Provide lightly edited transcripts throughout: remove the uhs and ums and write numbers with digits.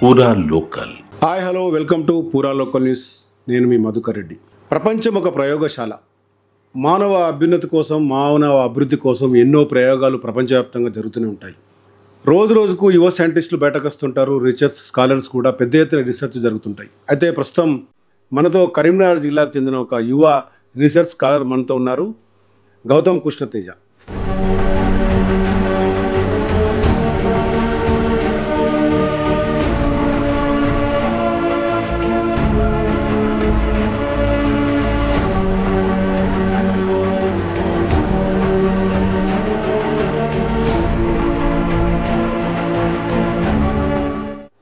పూరా local. Hi hello welcome to పూరా local news. నేను మీ మధుకర్ రెడ్డి. ప్రపంచం ఒక ప్రయోగశాల. మానవ అభ్యున్నతి కోసం, మానవ అభివృద్ధి కోసం ఎన్నో ప్రయోగాలు ప్రపంచవ్యాప్తంగా జరుగుతూనే ఉంటాయి. రోజు రోజుకు యువ సైంటిస్టులు బయటకు వస్తుంటారు. రీసెర్చ్ స్కాలర్స్ కూడా పెద్ద ఎత్తున రీసెర్చ్ జరుగుతుంటాయి. అయితే ప్రస్తుతం మనతో కరీంనగర్ జిల్లాకు చెందిన ఒక యువ రీసెర్చ్ స్కాలర్ మనతో ఉన్నారు, గౌతమ్ కృష్ణతేజ.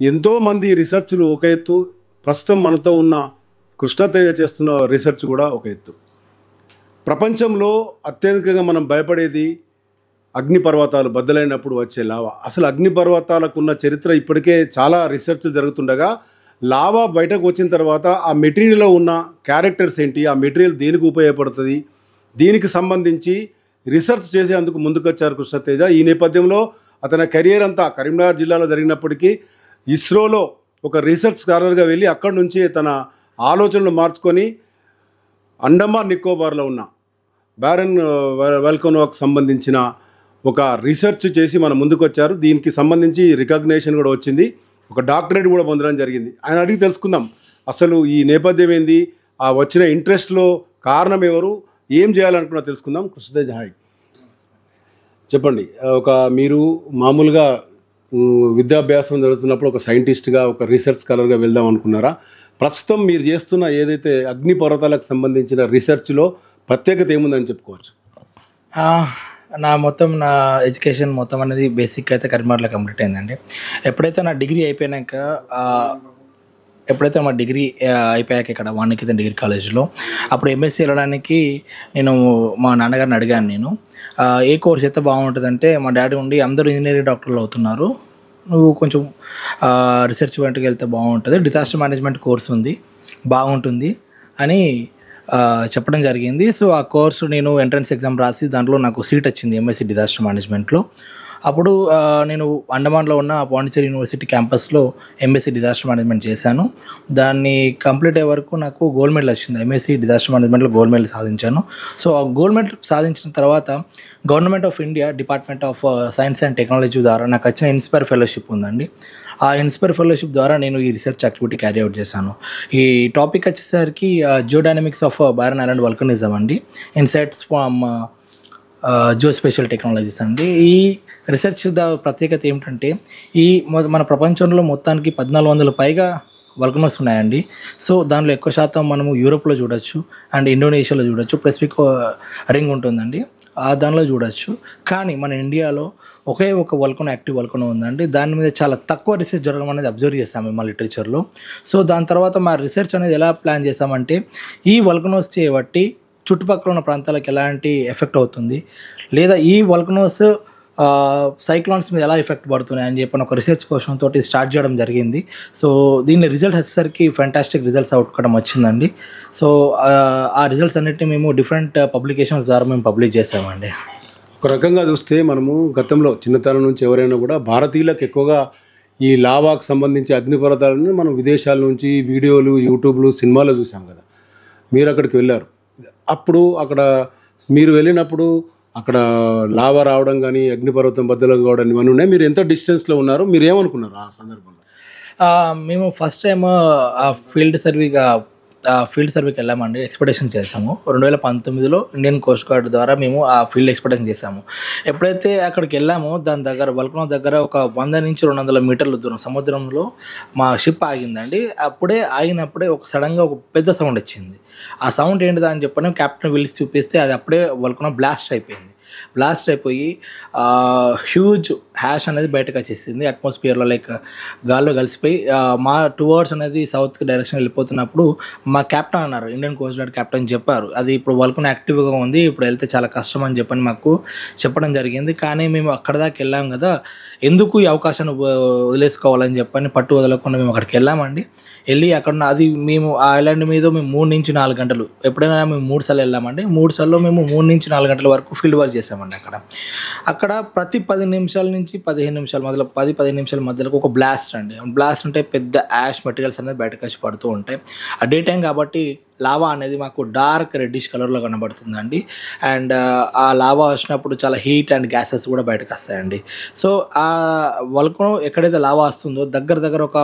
ఎంతోమంది రీసెర్చ్లు ఒక ఎత్తు, ప్రస్తుతం మనతో ఉన్న కృష్ణతేజ చేస్తున్న రీసెర్చ్ కూడా ఒక ఎత్తు. ప్రపంచంలో అత్యధికంగా మనం భయపడేది అగ్నిపర్వతాలు బద్దలైనప్పుడు వచ్చే లావా. అసలు అగ్నిపర్వతాలకు ఉన్న చరిత్ర ఇప్పటికే చాలా రీసెర్చ్ జరుగుతుండగా, లావా బయటకు వచ్చిన తర్వాత ఆ మెటీరియల్లో ఉన్న క్యారెక్టర్స్ ఏంటి, ఆ మెటీరియల్ దేనికి ఉపయోగపడుతుంది, దీనికి సంబంధించి రీసెర్చ్ చేసేందుకు ముందుకొచ్చారు కృష్ణతేజ. ఈ నేపథ్యంలో అతని కెరియర్ అంతా కరీంనగర్ జిల్లాలో జరిగినప్పటికీ ఇస్రోలో ఒక రీసెర్చ్ స్కాలర్గా వెళ్ళి అక్కడి నుంచి తన ఆలోచనలు మార్చుకొని అండమాన్ నికోబార్లో ఉన్న బ్యారన్ వల్కనోకు సంబంధించిన ఒక రీసెర్చ్ చేసి మన ముందుకు వచ్చారు. దీనికి సంబంధించి రికగ్నేషన్ కూడా వచ్చింది, ఒక డాక్టరేట్ కూడా పొందడం జరిగింది. ఆయన అడిగి తెలుసుకుందాం అసలు ఈ నేపథ్యం ఏంది, ఆ వచ్చిన ఇంట్రెస్ట్లో కారణం ఎవరు, ఏం చేయాలనుకున్నా తెలుసుకుందాం. కృష్ణతేజ హాయ్, చెప్పండి. మీరు మామూలుగా విద్యాభ్యాసం జరుగుతున్నప్పుడు ఒక సైంటిస్ట్గా, ఒక రీసెర్చ్ స్కాలర్గా వెళ్దాం అనుకున్నారా? ప్రస్తుతం మీరు చేస్తున్న ఏదైతే అగ్నిపర్వతాలకు సంబంధించిన రీసెర్చ్లో ప్రత్యేకత ఏముందని చెప్పుకోవచ్చు? నా ఎడ్యుకేషన్ మొత్తం అనేది బేసిక్ అయితే కరీంనగర్లో కంప్లీట్ అయిందండి. ఎప్పుడైతే నా డిగ్రీ అయిపోయాక ఇక్కడ వాణిజ్య డిగ్రీ కాలేజ్లో అప్పుడు ఎంఎస్సీ వెళ్ళడానికి నేను మా నాన్నగారిని అడిగాను. ఏ కోర్స్ అయితే బాగుంటుందంటే మా డాడీ ఉండి అందరూ ఇంజనీరింగ్ డాక్టర్లు అవుతున్నారు, నువ్వు కొంచెం రీసెర్చ్ వెంటకి వెళ్తే బాగుంటుంది, డిజాస్టర్ మేనేజ్మెంట్ కోర్స్ ఉంది బాగుంటుంది అని చెప్పడం జరిగింది. సో ఆ కోర్సు నేను ఎంట్రన్స్ ఎగ్జామ్ రాసి దాంట్లో నాకు సీట్ వచ్చింది ఎంఎస్సీ డిజాస్టర్ మేనేజ్మెంట్లో. అప్పుడు నేను అండమాన్లో ఉన్న పాండిచ్చేరి యూనివర్సిటీ క్యాంపస్లో ఎంఎస్సీ డిజాస్టర్ మేనేజ్మెంట్ చేశాను. దాన్ని కంప్లీట్ అయ్యే వరకు నాకు గోల్డ్ మెడల్ వచ్చింది. ఎంఎస్సీ డిజాస్టర్ మేనేజ్మెంట్లో గోల్డ్ మెడల్ సాధించాను. సో ఆ గోల్డ్ మెడల్ సాధించిన తర్వాత government of India department of science and technology ద్వారా నాకు వచ్చిన ఇన్స్పైర్ ఫెలోషిప్ ఉందండి. ఆ ఇన్స్పైర్ ఫెలోషిప్ ద్వారా నేను ఈ రీసెర్చ్ యాక్టివిటీ క్యారీ అవుట్ చేశాను. ఈ టాపిక్ వచ్చేసరికి జియోడైనమిక్స్ ఆఫ్ బారన్ ఐలాండ్ వల్కనిజం అండి, insights from Jio spatial technologies అండి. ఈ రీసెర్చ్ ప్రత్యేకత ఏమిటంటే మన ప్రపంచంలో మొత్తానికి 1400 పైగా వల్కనోస్ ఉన్నాయండి. సో దానిలో ఎక్కువ శాతం మనము యూరోప్లో చూడొచ్చు అండ్ ఇండోనేషియాలో చూడొచ్చు, పెసిఫిక్ రింగ్ ఉంటుందండి, దానిలో చూడొచ్చు. కానీ మన ఇండియాలో ఒకే ఒక వల్కనో, యాక్టివ్ వల్కనో ఉందండి. దాని మీద చాలా తక్కువ రీసెర్చ్ జరగడం అనేది అబ్జర్వ్ చేస్తాము మా లిటరేచర్లో. సో దాని తర్వాత మా రీసెర్చ్ అనేది ఎలా ప్లాన్ చేసామంటే, ఈ వల్కనోస్ చేయబట్టి చుట్టుపక్కల ఉన్న ప్రాంతాలకు ఎలాంటి ఎఫెక్ట్ అవుతుంది, లేదా ఈ వల్కనోస్ సైక్లాన్స్ మీద ఎలా ఎఫెక్ట్ పడుతున్నాయి అని చెప్పిన ఒక రీసెర్చ్ కోసం తోటి స్టార్ట్ చేయడం జరిగింది. సో దీని రిజల్ట్ వచ్చేసరికి ఫ్యాంటాస్టిక్ రిజల్ట్స్ అవుట్కడం వచ్చిందండి. సో ఆ రిజల్ట్స్ అన్నిటిని మేము డిఫరెంట్ పబ్లికేషన్స్ ద్వారా మేము పబ్లిష్ చేసామండి. ఒక రకంగా చూస్తే మనము గతంలో చిన్నతనం నుంచి ఎవరైనా కూడా భారతీయులకు ఎక్కువగా ఈ లావాకు సంబంధించి అగ్నిపర్వతాలను మనం విదేశాల నుంచి వీడియోలు, యూట్యూబ్లు, సినిమాలో చూసాం కదా. మీరు అక్కడికి వెళ్ళారు, అప్పుడు అక్కడ మీరు వెళ్ళినప్పుడు అక్కడ లావా రావడం కానీ, అగ్నిపర్వతం బద్దలం కావడం ఇవన్నీ ఉన్నాయి. మీరు ఎంత డిస్టెన్స్లో ఉన్నారు, మీరు ఏమనుకున్నారు ఆ సందర్భంలో? మేము ఫస్ట్ టైం ఫీల్డ్ సర్వీకి వెళ్ళామండి, ఎక్స్పెడిషన్ చేసాము. 2019లో ఇండియన్ కోస్ట్ గార్డ్ ద్వారా మేము ఆ ఫీల్డ్ ఎక్స్పెడిషన్ చేసాము. ఎప్పుడైతే అక్కడికి వెళ్ళామో దాని దగ్గర వల్కనో దగ్గర ఒక 100 నుంచి 200 మీటర్ల దూరం సముద్రంలో మా షిప్ ఆగిందండి. ఆగినప్పుడే ఒక సడన్గా ఒక పెద్ద సౌండ్ వచ్చింది. ఆ సౌండ్ ఏంటిదా అని చెప్పని కెప్టెన్ పిలిచి చూపిస్తే అది అప్పుడే వల్కనో బ్లాస్ట్ అయిపోయి హ్యూజ్ హ్యాష్ అనేది బయటకు వచ్చేసింది అట్మాస్ఫియర్లో, లైక్ గాల్లో కలిసిపోయి. మా టువర్డ్స్ అనేది సౌత్ డైరెక్షన్ వెళ్ళిపోతున్నప్పుడు మా కెప్టెన్ అన్నారు, ఇండియన్ కోస్ట్ గార్డ్ కెప్టెన్ చెప్పారు, అది ఇప్పుడు వల్కనో యాక్టివ్గా ఉంది, ఇప్పుడు వెళ్తే చాలా కష్టం అని చెప్పని మాకు చెప్పడం జరిగింది. కానీ మేము అక్కడ దాకా వెళ్ళాం కదా, ఎందుకు ఈ అవకాశాన్ని వదిలేసుకోవాలని చెప్పని పట్టు వదలకుండా మేము అక్కడికి వెళ్ళామండి. వెళ్ళి అక్కడ అది మేము ఆ ఐలాండ్ మీద మేము 3 నుంచి 4 గంటలు, ఎప్పుడైనా మేము 3 సార్లు వెళ్ళామండి. 3 సార్లు మేము 3 నుంచి 4 గంటల వరకు ఫీల్డ్ వర్క్ చేసామండి. అక్కడ ప్రతి 10 నిమిషాల నుంచి నుంచి 15 నిమిషాల మధ్యలో 10-15 నిమిషాల మధ్యలో ఒక బ్లాస్ట్ అండి. బ్లాస్ట్ అంటే పెద్ద యాష్ మెటీరియల్స్ అనేది బయటకు వచ్చి పడుతూ ఉంటాయి. ఆ డే టైం కాబట్టి లావా అనేది మాకు డార్క్ రెడ్డిష్ కలర్లో కనబడుతుందండి. అండ్ ఆ లావా వచ్చినప్పుడు చాలా హీట్ అండ్ గ్యాసెస్ కూడా బయటకు వస్తాయండి. సో ఆ వల్కనో ఎక్కడైతే లావా వస్తుందో దగ్గర ఒక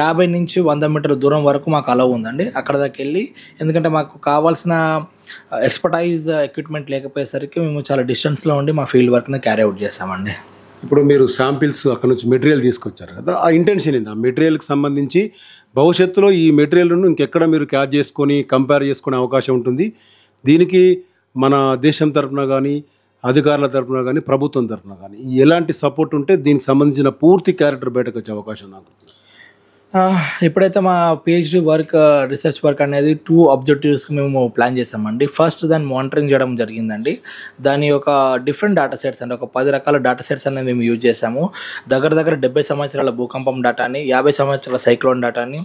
50 నుంచి 100 మీటర్ల దూరం వరకు మాకు అలౌ ఉందండి. అక్కడ దాకా వెళ్ళి, ఎందుకంటే మాకు కావాల్సిన ఎక్స్పర్టైజ్ ఎక్విప్మెంట్ లేకపోయేసరికి మేము చాలా డిస్టెన్స్లో ఉండి మా ఫీల్డ్ వర్క్ని క్యారీ అవుట్ చేస్తామండి. ఇప్పుడు మీరు శాంపిల్స్ అక్కడ నుంచి మెటీరియల్ తీసుకొచ్చారు కదా, ఆ ఇంటెన్షన్ ఏంది? ఆ మెటీరియల్కి సంబంధించి భవిష్యత్తులో ఈ మెటీరియల్ను ఇంకెక్కడ మీరు క్యాచ్ చేసుకొని కంపేర్ చేసుకునే అవకాశం ఉంటుంది? దీనికి మన దేశం తరఫున కానీ, అధికారుల తరఫున కానీ, ప్రభుత్వం తరఫున కానీ ఎలాంటి సపోర్ట్ ఉంటే దీనికి సంబంధించిన పూర్తి క్యారెక్టర్ బయటకు వచ్చే అవకాశం నాకు? ఎప్పుడైతే మా పిహెచ్డి వర్క్ రీసెర్చ్ వర్క్ అనేది 2 ఆబ్జెక్టివ్స్కి మేము ప్లాన్ చేసామండి. ఫస్ట్ దాన్ని మానిటరింగ్ చేయడం జరిగిందండి. దాని ఒక డిఫరెంట్ డేటా సెట్స్ అంటే ఒక 10 రకాల డేటా సెట్స్ అనేది మేము యూజ్ చేసాము. దగ్గర 70 సంవత్సరాల భూకంపం డేటాని, 50 సంవత్సరాల సైక్లోన్ డేటాని,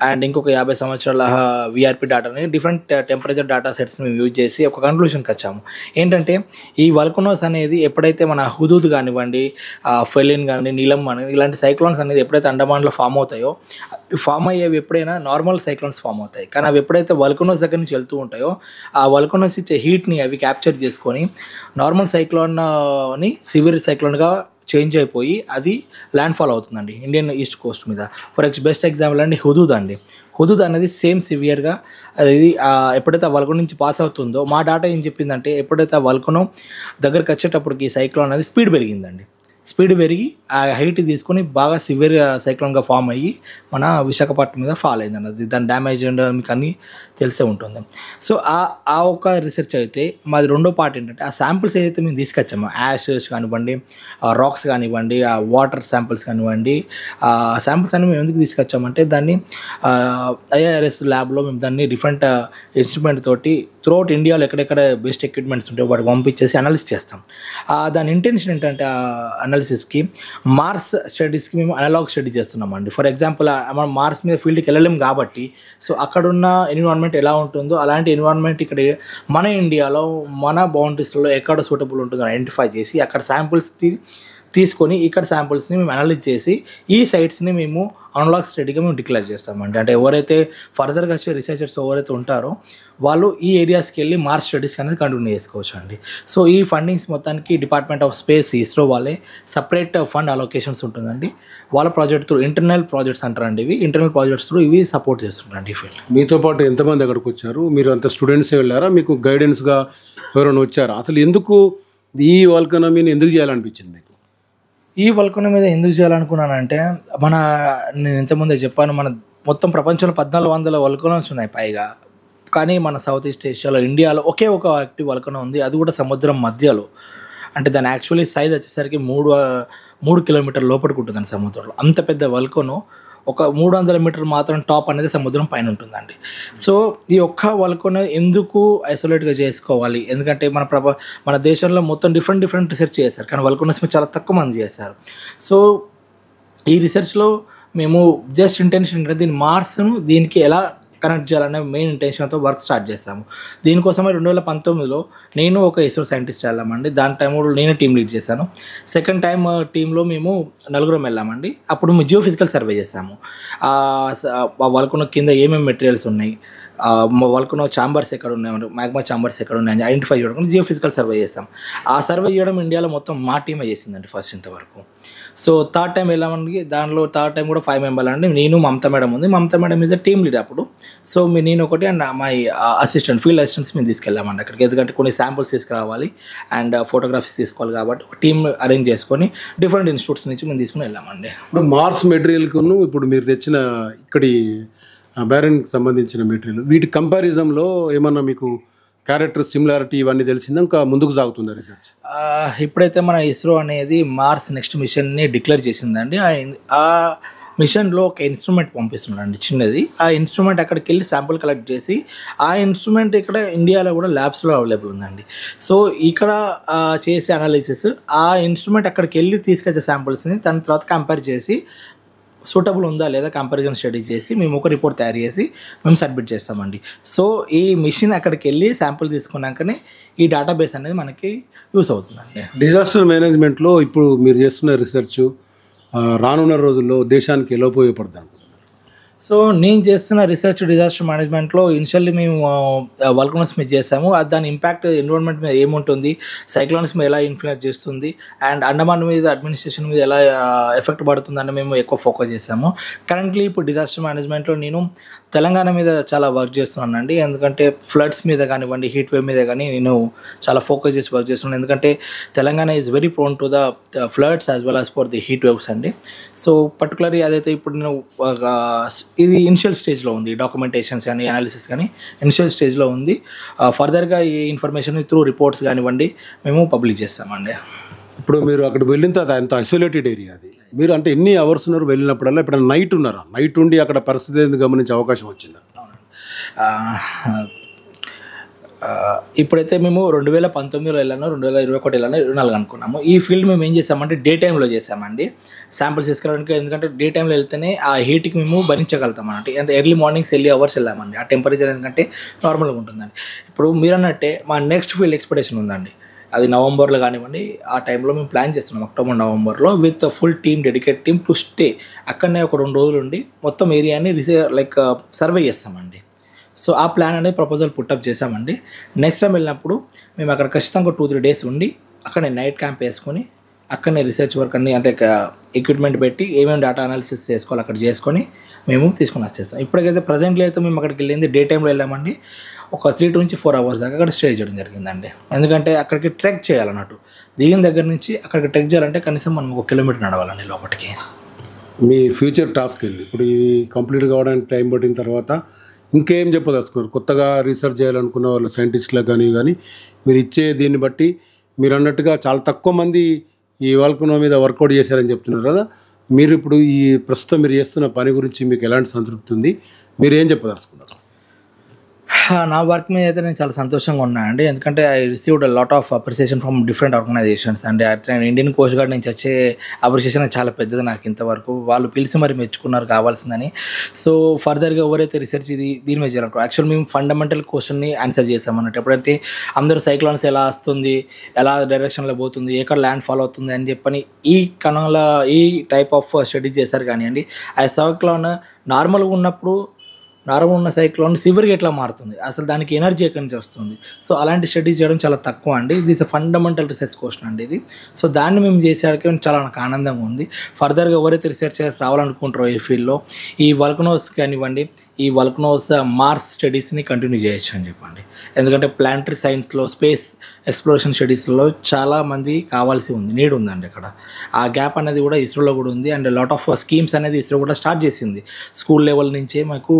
అండ్ ఇంకొక 50 సంవత్సరాల విఆర్పి డేటాని, డిఫరెంట్ టెంపరేచర్ డేటా సెట్స్ మేము యూజ్ చేసి ఒక కన్క్లూషన్కి వచ్చాము. ఏంటంటే ఈ వల్కనోస్ అనేది ఎప్పుడైతే మన హుదూద్ కానివ్వండి, ఫెలిన్ కానీ, నీలం కానీ ఇలాంటి సైక్లోన్స్ అనేది ఎప్పుడైతే అండమాన్లో ఫామ్ అవుతాయో, ఫామ్ అయ్యేవి ఎప్పుడైనా నార్మల్ సైక్లోన్స్ ఫామ్ అవుతాయి. కానీ అవి ఎప్పుడైతే వల్కనోస్ దగ్గర నుంచి వెళ్తూ ఉంటాయో ఆ వల్కనోస్ ఇచ్చే హీట్ని అవి క్యాప్చర్ చేసుకొని నార్మల్ సైక్లోన్ని సివియర్ సైక్లోన్గా చేంజ్ అయిపోయి అది ల్యాండ్ ఫాల్ అవుతుందండి ఇండియన్ ఈస్ట్ కోస్ట్ మీద. బెస్ట్ ఎగ్జాంపుల్ అండి హుదూద్ అండి. హుదూద్ అనేది సేమ్ సివియర్గా అది ఎప్పుడైతే ఆ వల్కనో నుంచి పాస్ అవుతుందో మా డాటా ఏం చెప్పిందంటే, ఎప్పుడైతే ఆ వల్కనో దగ్గరికి వచ్చేటప్పటికి ఈ సైక్లోన్ అనేది స్పీడ్ పెరిగిందండి. స్పీడ్ పెరిగి ఆ హైట్ తీసుకొని బాగా సివియర్ సైక్లోన్గా ఫామ్ అయ్యి మన విశాఖపట్నం మీద ఫాల్ అయింది అన్నది. దాని డ్యామేజ్ మీకు అన్నీ తెలిసే ఉంటుంది. సో ఆ ఒక రీసెర్చ్ అయితే మాది రెండో పార్ట్ ఏంటంటే, ఆ శాంపిల్స్ ఏదైతే మేము తీసుకొచ్చామో యాషెస్ కానివ్వండి, రాక్స్ కానివ్వండి, ఆ వాటర్ శాంపిల్స్ కానివ్వండి, ఆ శాంపిల్స్ అన్ని మేము ఎందుకు తీసుకొచ్చామంటే దాన్ని ఐఆర్ఎస్ ల్యాబ్లో మేము దాన్ని డిఫరెంట్ ఇన్స్ట్రుమెంట్ తోటి త్రూఅవుట్ ఇండియాలో ఎక్కడెక్కడ బెస్ట్ ఎక్విప్మెంట్స్ ఉంటాయో వాటికి పంపించేసి అనాలిసిస్ చేస్తాం. దాని ఇంటెన్షన్ ఏంటంటే ఆ అనాలిసిస్కి మార్స్ స్టడీస్కి మేము అనలాగ్ స్టడీ చేస్తున్నామండి. ఫర్ ఎగ్జాంపుల్ మనం మార్స్ మీద ఫీల్డ్కి వెళ్ళలేం కాబట్టి, సో అక్కడున్న ఎన్విరాన్మెంట్ ఎలా ఉంటుందో అలాంటి ఎన్విరాన్మెంట్ ఇక్కడ మన ఇండియాలో మన బౌండరీస్లో ఎక్కడ సూటబుల్ ఉంటుందో ఐడెంటిఫై చేసి అక్కడ శాంపుల్స్ తీసుకొని ఇక్కడ శాంపుల్స్ని మేము అనలైజ్ చేసి ఈ సైట్స్ని మేము అనలాగ్ స్టడీగా మేము డిక్లేర్ చేస్తామండి. అంటే ఎవరైతే ఫర్దర్గా వచ్చే రీసెర్చర్స్ ఎవరైతే ఉంటారో వాళ్ళు ఈ ఏరియాస్కి వెళ్ళి మార్స్ స్టడీస్ అనేది కంటిన్యూ చేసుకోవచ్చు అండి. సో ఈ ఫండింగ్స్ మొత్తానికి డిపార్ట్మెంట్ ఆఫ్ స్పేస్, ఇస్రో వాళ్ళే సపరేట్ ఫండ్ అలొకేషన్స్ ఉంటుందండి. వాళ్ళ ప్రాజెక్ట్ త్రూ ఇంటర్నల్ ప్రాజెక్ట్స్ అంటారండి. ఇవి ఇంటర్నల్ ప్రాజెక్ట్స్ త్రూ ఇవి సపోర్ట్ చేస్తుంటారండి ఈ ఫీల్డ్. మీతో పాటు ఎంతమంది అక్కడికి వచ్చారు? మీరు అంత స్టూడెంట్సే వెళ్ళారా? మీకు గైడెన్స్గా ఎవరైనా వచ్చారా? అసలు ఎందుకు ఈ వల్కనో మీద ఎందుకు చేయాలనిపించింది మీకు? ఈ వల్కనో మీద ఎందుకు చేయాలనుకున్నానంటే, నేను ఇంతకుముందే చెప్పాను, మన మొత్తం ప్రపంచంలో 1400 వల్కనోస్ ఉన్నాయి పైగా. కానీ మన సౌత్ ఈస్ట్ ఏషియాలో, ఇండియాలో ఒకే ఒక యాక్టివ్ వల్కనో ఉంది. అది కూడా సముద్రం మధ్యలో. అంటే దాని యాక్చువల్లీ సైజ్ వచ్చేసరికి 3 కిలోమీటర్ల లోపలికి ఉంటుందండి సముద్రంలో. అంత పెద్ద వల్కనో ఒక 300 మీటర్లు మాత్రం టాప్ అనేది సముద్రం పైన ఉంటుందండి. సో ఈ ఒక్క వల్కనో ఎందుకు ఐసోలేట్గా చేసుకోవాలి? ఎందుకంటే మన దేశంలో మొత్తం డిఫరెంట్ రీసెర్చ్ చేశారు, కానీ వల్కనోస్ మీద చాలా తక్కువ మంది చేశారు. సో ఈ రీసెర్చ్లో మేము జస్ట్ ఇంటెన్షన్ అంటే దీని మార్స్ను దీనికి ఎలా కనెక్ట్ చేయాలనే మెయిన్ ఇంటెన్షన్తో వర్క్ స్టార్ట్ చేస్తాము. దీనికోసమే 2019లో నేను ఒక ఇస్రో సైంటిస్ట్ వెళ్ళామండి. దాని టైంలో నేను టీమ్ లీడ్ చేశాను. సెకండ్ టైం టీంలో మేము 4 వెళ్ళామండి. అప్పుడు మేము జియో ఫిజికల్ సర్వే చేసాము. వల్కనో కింద ఏమేమి మెటీరియల్స్ ఉన్నాయి, వల్కనో ఛాంబర్స్ ఎక్కడ ఉన్నాయి, మ్యాగ్మా ఛాంబర్స్ ఎక్కడ ఉన్నాయని ఐడెంటిఫై చేయడం జియో ఫిజికల్ సర్వే చేస్తాం. ఆ సర్వే చేయడం ఇండియాలో మొత్తం మా టీమే చేసిందండి ఫస్ట్ ఇంతవరకు. సో థర్డ్ టైం వెళ్ళామండి. దానిలో థర్డ్ టైం కూడా 5 మెంబర్లు అండి. నేను మమతా మేడం ఉంది. Mamata madam is a team lead అప్పుడు. సో నేను ఒకటి and my assistant, field assistants మేము తీసుకెళ్ళామండి అక్కడికి. ఎందుకంటే కొన్ని శాంపుల్స్ తీసుకురావాలి అండ్ ఫోటోగ్రఫీస్ తీసుకోవాలి కాబట్టి ఒక టీమ్ అరేంజ్ చేసుకొని డిఫరెంట్ ఇన్స్టిట్యూట్స్ నుంచి మేము తీసుకుని వెళ్ళామండి. ఇప్పుడు మార్స్ మెటీరియల్కును ఇప్పుడు మీరు తెచ్చిన ఇక్కడి బ్యారన్కి సంబంధించిన మెటీరియల్ వీటి కంపారిజన్లో ఏమన్నా మీకు క్యారెక్టర్ సిమిలారిటీ ఇవన్నీ తెలిసిందా? ఇంకా ముందుకు సాగుతుందా రీసెర్చ్? ఇప్పుడైతే మన ఇస్రో అనేది మార్స్ నెక్స్ట్ మిషన్ని డిక్లేర్ చేసిందండి. ఆ మిషన్లో ఒక ఇన్స్ట్రుమెంట్ పంపిస్తున్నాడండి చిన్నది. ఆ ఇన్స్ట్రుమెంట్ అక్కడికి వెళ్ళి శాంపుల్ కలెక్ట్ చేసి ఆ ఇన్స్ట్రుమెంట్ ఇక్కడ ఇండియాలో కూడా ల్యాబ్స్లో అవైలబుల్ ఉందండి. సో ఇక్కడ చేసే అనాలిసిస్ ఆ ఇన్స్ట్రుమెంట్ అక్కడికి వెళ్ళి తీసుకొచ్చే శాంపుల్స్ని దాని తర్వాత కంపేర్ చేసి సూటబుల్ ఉందా లేదా కంపారిజన్ స్టడీ చేసి మేము ఒక రిపోర్ట్ తయారు చేసి మేము సబ్మిట్ చేస్తామండి. సో ఈ మిషన్ అక్కడికి వెళ్ళి శాంపుల్ తీసుకున్నాకనే ఈ డేటాబేస్ అనేది మనకి యూస్ అవుతుందండి. డిజాస్టర్ మేనేజ్మెంట్లో ఇప్పుడు మీరు చేస్తున్న రీసెర్చ్ రానున్న రోజుల్లో దేశానికి ఎలా ఉపయోగపడుతుంది? సో నేను చేస్తున్న రీసెర్చ్ డిజాస్టర్ మేనేజ్మెంట్లో ఇనిషియల్లీ మేము వల్కనోస్ మీద చేసాము. అది దాని ఇంపాక్ట్ ఎన్విరాన్మెంట్ మీద ఏముంటుంది, సైక్లోన్స్ మీద ఎలా ఇన్ఫ్లుయెన్స్ చేస్తుంది, అండ్ అండమాన్ మీద అడ్మినిస్ట్రేషన్ మీద ఎలా ఎఫెక్ట్ పడుతుందని మేము ఎక్కువ ఫోకస్ చేసాము. కరెంట్లీ ఇప్పుడు డిజాస్టర్ మేనేజ్మెంట్లో నేను తెలంగాణ మీద చాలా వర్క్ చేస్తున్నానండి. ఎందుకంటే ఫ్లడ్స్ మీద కానివ్వండి, హీట్ వేవ్ మీద కానీ నేను చాలా ఫోకస్ చేసి వర్క్ చేస్తున్నాను. ఎందుకంటే Telangana is very prone to the floods as well as for the heat waves అండి. సో పర్టికులర్లీ అదైతే ఇప్పుడు నేను ఇది ఇనిషియల్ స్టేజ్లో ఉంది, డాక్యుమెంటేషన్స్ కానీ అనాలిసిస్ కానీ ఇనిషియల్ స్టేజ్లో ఉంది. ఫర్దర్గా ఈ ఇన్ఫర్మేషన్ త్రూ రిపోర్ట్స్ కానివ్వండి మేము పబ్లిష్ చేస్తామండి. ఇప్పుడు మీరు అక్కడ వెళ్ళిన తర్వాత అంత ఐసోలేటెడ్ ఏరియా అది, మీరు అంటే ఎన్ని అవర్స్ ఉన్నారు వెళ్ళినప్పుడల్లా? ఇప్పుడు నైట్ ఉన్నారా? నైట్ ఉండి అక్కడ పరిస్థితి గమనించే అవకాశం వచ్చిందా? ఇప్పుడైతే మేము 2019లో వెళ్ళాను, 2021 వెళ్ళాను, 2024 అనుకున్నాము. ఈ ఫీల్డ్ మేము ఏం చేసామంటే డే టైంలో చేసామండి శాంపిల్స్ తీసుకురావడానికి. ఎందుకంటే డే టైంలో వెళ్తేనే ఆ హీట్కి మేము భరించగలుగుతాం అన్నట్టు. అంటే ఎర్లీ మార్నింగ్స్ వెళ్ళి అవర్స్ వెళ్ళామండి. ఆ టెంపరేచర్ ఎందుకంటే నార్మల్గా ఉంటుందండి. ఇప్పుడు మీరు అన్నట్టే మా నెక్స్ట్ ఫీల్డ్ ఎక్స్పెడిషన్ ఉందండి. అది నవంబర్లో కానివ్వండి, ఆ టైంలో మేము ప్లాన్ చేస్తున్నాం, అక్టోబర్ నవంబర్లో with full team, dedicate team to stay. అక్కడనే ఒక 2 రోజులు ఉండి మొత్తం ఏరియాని సర్వే చేస్తామండి. సో ఆ ప్లాన్ అనేది ప్రపోజల్ పుట్టప్ చేసామండి. నెక్స్ట్ టైం వెళ్ళినప్పుడు మేము అక్కడ ఖచ్చితంగా 2-3 డేస్ ఉండి అక్కడనే నైట్ క్యాంప్ వేసుకొని అక్కడనే రీసెర్చ్ వర్క్ అన్ని అంటే ఎక్విప్మెంట్ పెట్టి ఏమేమి డేటా అనాలిసిస్ చేసుకోవాలి అక్కడ చేసుకొని మేము తీసుకొని వచ్చేస్తాం. ఇప్పటికైతే ప్రజెంట్లీ అయితే మేము అక్కడికి వెళ్ళింది డే టైంలో వెళ్ళామండి. ఒక 3 నుంచి 4 అవర్స్ దాకా అక్కడ స్టే చేయడం జరిగిందండి. ఎందుకంటే అక్కడికి ట్రెక్ చేయాలన్నట్టు. దిగిన దగ్గర నుంచి అక్కడికి ట్రెక్ చేయాలంటే కనీసం మనం 1 కిలోమీటర్ నడవాలండి లోపలికి. మీ ఫ్యూచర్ టాస్క్ ఏంది? ఇప్పుడు ఇది కంప్లీట్ కావడానికి టైం పట్టిన తర్వాత ఇంకేం చెప్పదలుచుకున్నారు? కొత్తగా రీసెర్చ్ చేయాలనుకున్న వాళ్ళు సైంటిస్టులకు కానీ మీరు ఇచ్చే దీన్ని బట్టి మీరు అన్నట్టుగా చాలా తక్కువ మంది ఈ వాల్కనో మీద వర్కౌట్ చేశారని చెప్తున్నారు కదా. మీరు ఇప్పుడు ఈ ప్రస్తుతం మీరు చేస్తున్న పని గురించి మీకు ఎలాంటి సంతృప్తి ఉంది? మీరు ఏం చెప్పదలుచుకున్నారు? నా వర్క్ మీద అయితే నేను చాలా సంతోషంగా ఉన్నానండి. ఎందుకంటే I received lot of appreciation from different organisations అండి. నేను ఇండియన్ కోస్ట్ గార్డ్ నుంచి వచ్చే అప్రిసియేషన్ చాలా పెద్దది నాకు ఇంతవరకు. వాళ్ళు పిలిచి మరి మెచ్చుకున్నారు కావాల్సిందని. సో ఫర్దర్గా ఎవరైతే రీసెర్చ్ దీని మీద చేయాలంటారు, యాక్చువల్ మేము ఫండమెంటల్ క్వశ్చన్ని ఆన్సర్ చేసామన్నట్టు. ఎప్పుడైతే అందరూ సైక్లోన్స్ ఎలా వస్తుంది, ఎలా డైరెక్షన్లో పోతుంది, ఎక్కడ ల్యాండ్ ఫాలో అవుతుంది అని చెప్పని ఈ కణంలో ఈ టైప్ ఆఫ్ స్టడీ చేశారు. కానివ్వండి ఆ సైక్లోన్ నార్మల్గా ఉన్నప్పుడు నార్మల్ ఉన్న సైక్లోన్ సివియర్గా ఎట్లా మారుతుంది, అసలు దానికి ఎనర్జీ ఎక్కడి నుంచి వస్తుంది. సో అలాంటి స్టడీస్ చేయడం చాలా తక్కువ అండి. ఇది ఇస్ ఫండమెంటల్ రీసెర్చ్ క్వశ్చన్ అండి ఇది. సో దాన్ని మేము చేసేకి చాలా నాకు ఆనందంగా ఉంది. ఫర్దర్గా ఎవరైతే రీసెర్చ్ చేసి రావాలనుకుంటారో ఈ ఫీల్డ్లో ఈ వల్కనోస్ కానివ్వండి, ఈ వల్కనోస్ మార్స్ స్టడీస్ని కంటిన్యూ చేయొచ్చు అని చెప్పండి. ఎందుకంటే ప్లానటరీ సైన్స్లో స్పేస్ ఎక్స్ప్లోరేషన్ స్టడీస్లో చాలామంది కావాల్సి ఉంది, నీడ్ ఉందండి అక్కడ. ఆ గ్యాప్ అనేది కూడా ఇస్రోలో కూడా ఉంది. అండ్ లాట్ ఆఫ్ స్కీమ్స్ అనేది ఇస్రో కూడా స్టార్ట్ చేసింది. స్కూల్ లెవెల్ నుంచే మాకు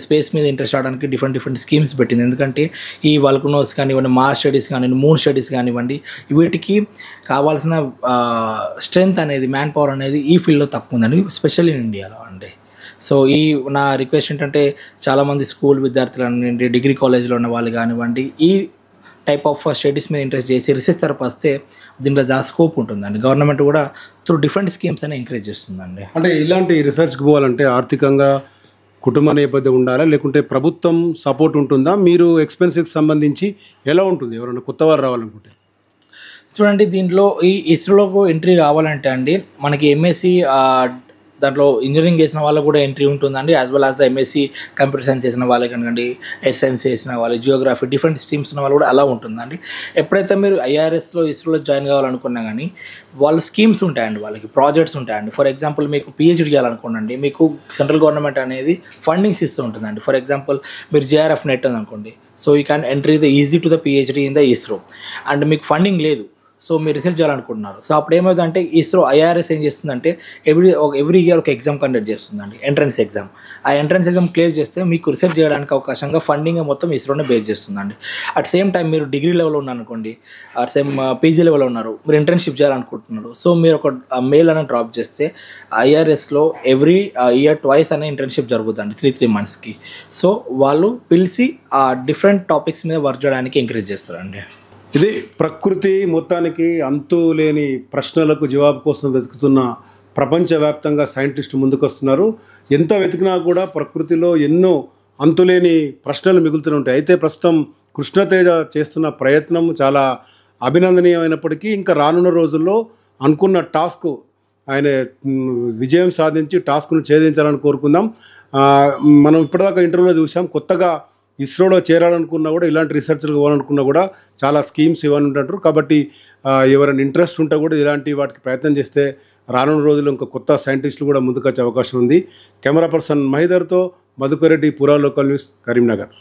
స్పేస్ మీద ఇంట్రెస్ట్ రావడానికి డిఫరెంట్ స్కీమ్స్ పెట్టింది. ఎందుకంటే ఈ వల్కనోస్ కానివ్వండి, మార్స్ స్టడీస్ కానివ్వండి, మూన్ స్టడీస్ కానివ్వండి, వీటికి కావాల్సిన స్ట్రెంగ్త్ అనేది, మ్యాన్ పవర్ అనేది ఈ ఫీల్డ్లో తక్కువ ఉందండి, స్పెషల్ ఇన్ ఇండియాలో అండి. సో ఈ నా రిక్వెస్ట్ ఏంటంటే చాలామంది స్కూల్ విద్యార్థులు కానివ్వండి, డిగ్రీ కాలేజ్లో ఉన్న వాళ్ళు కానివ్వండి, ఈ టైప్ ఆఫ్ స్టడీస్ మీద ఇంట్రెస్ట్ చేసి రీసెర్చ్ తరపు వస్తే దీంట్లో చాలా స్కోప్ ఉంటుందండి. గవర్నమెంట్ కూడా త్రూ డిఫరెంట్ స్కీమ్స్ అని ఎంకరేజ్ చేస్తుందండి. అంటే ఇలాంటి రీసెర్చ్కి పోవాలంటే ఆర్థికంగా కుటుంబ నేపథ్యం ఉండాలా, లేకుంటే ప్రభుత్వం సపోర్ట్ ఉంటుందా? మీరు ఎక్స్పెన్సెస్కి సంబంధించి ఎలా ఉంటుంది ఎవరైనా కొత్త వారు రావాలనుకుంటే? చూడండి, దీంట్లో ఈ ఇస్రోలోకి ఎంట్రీ కావాలంటే అండి మనకి ఎంఎస్సి దాంట్లో ఇంజనీరింగ్ చేసిన వాళ్ళకు కూడా ఎంట్రీ ఉంటుందండి. As well as MSc computer science చేసిన వాళ్ళకి కనుకండి, ఎయిర్ సైన్స్ చేసిన వాళ్ళు, జియోగ్రఫీ, డిఫరెంట్ స్ట్రీమ్స్ ఉన్న వాళ్ళు కూడా అలా ఉంటుందండి. ఎప్పుడైతే మీరు ఐఆర్ఎస్లో ఇస్రోలో జాయిన్ కావాలనుకున్నా కానీ వాళ్ళ స్కీమ్స్ ఉంటాయండి, వాళ్ళకి ప్రాజెక్ట్స్ ఉంటాయండి. ఫర్ ఎగ్జాంపుల్ మీకు పిహెచ్డీ చేయాలనుకోండి, మీకు సెంట్రల్ గవర్నమెంట్ అనేది ఫండింగ్స్ ఇస్తూ ఉంటుందండి. ఫర్ ఎగ్జాంపుల్ మీరు జేఆర్ఎఫ్ నెట్ అనుకోండి, so you can entry the easy to the PhD in the ISRO. And మీకు ఫండింగ్ లేదు, సో మీరు రీసెర్చ్ చేయాలనుకుంటున్నారు. సో అప్పుడు ఏమవుతుందంటే ఇస్రో ఐఆర్ఎస్ ఏం చేస్తుందంటే ఎవ్రీ ఇయర్ ఒక ఎగ్జామ్ కండక్ట్ చేస్తుందండి, ఎంట్రన్స్ ఎగ్జామ్. ఆ ఎంట్రన్స్ ఎగ్జామ్ క్లియర్ చేస్తే మీకు రీసెర్చ్ చేయడానికి అవకాశంగా ఫండింగ్ మొత్తం ఇస్రోనే బేర్ చేస్తుందండి. అట్ సేమ్ టైం మీరు డిగ్రీ లెవెల్లో ఉన్నారనుకోండి, అట్ సేమ్ పీజీ లెవెల్లో ఉన్నారు, మీరు ఇంటర్న్షిప్ చేయాలనుకుంటున్నారు. సో మీరు ఒక మెయిల్ అనేది డ్రాప్ చేస్తే ఐఆర్ఎస్లో ఎవ్రీ ఇయర్ ట్వైస్ అనే ఇంటర్న్షిప్ జరుగుతుందండి, 3 monthsకి. సో వాళ్ళు పిలిచి ఆ డిఫరెంట్ టాపిక్స్ మీద వర్క్ చేయడానికి ఎంకరేజ్ చేస్తారండి. ఇది ప్రకృతి మొత్తానికి అంతు లేని ప్రశ్నలకు జవాబు కోసం వెతుకుతున్న ప్రపంచవ్యాప్తంగా సైంటిస్టులు ముందుకొస్తున్నారు. ఎంత వెతికినా కూడా ప్రకృతిలో ఎన్నో అంతులేని ప్రశ్నలు మిగులుతూనే ఉంటాయి. అయితే ప్రస్తుతం కృష్ణతేజ చేస్తున్న ప్రయత్నం చాలా అభినందనీయమైనప్పటికీ ఇంకా రానున్న రోజుల్లో అనుకున్న టాస్క్ ఆయన విజయం సాధించి టాస్క్ను ఛేదించాలని కోరుకుందాం. మనం ఇప్పటిదాకా ఇంటర్వ్యూలో చూసాం, కొత్తగా ఇస్రోలో చేరాలనుకున్నా కూడా, ఇలాంటి రీసెర్చ్లకు పోవాలనుకున్నా కూడా చాలా స్కీమ్స్ ఇవన్నీ ఉంటారు. కాబట్టి ఎవరైనా ఇంట్రెస్ట్ ఉంటే కూడా ఇలాంటి వాటికి ప్రయత్నం చేస్తే రానున్న రోజుల్లో ఇంకా కొత్త సైంటిస్టులు కూడా ముందుకొచ్చే అవకాశం ఉంది. కెమెరా పర్సన్ మహిదర్తో మధుకర్ రెడ్డి, పురా లోకల్ న్యూస్, కరీంనగర్.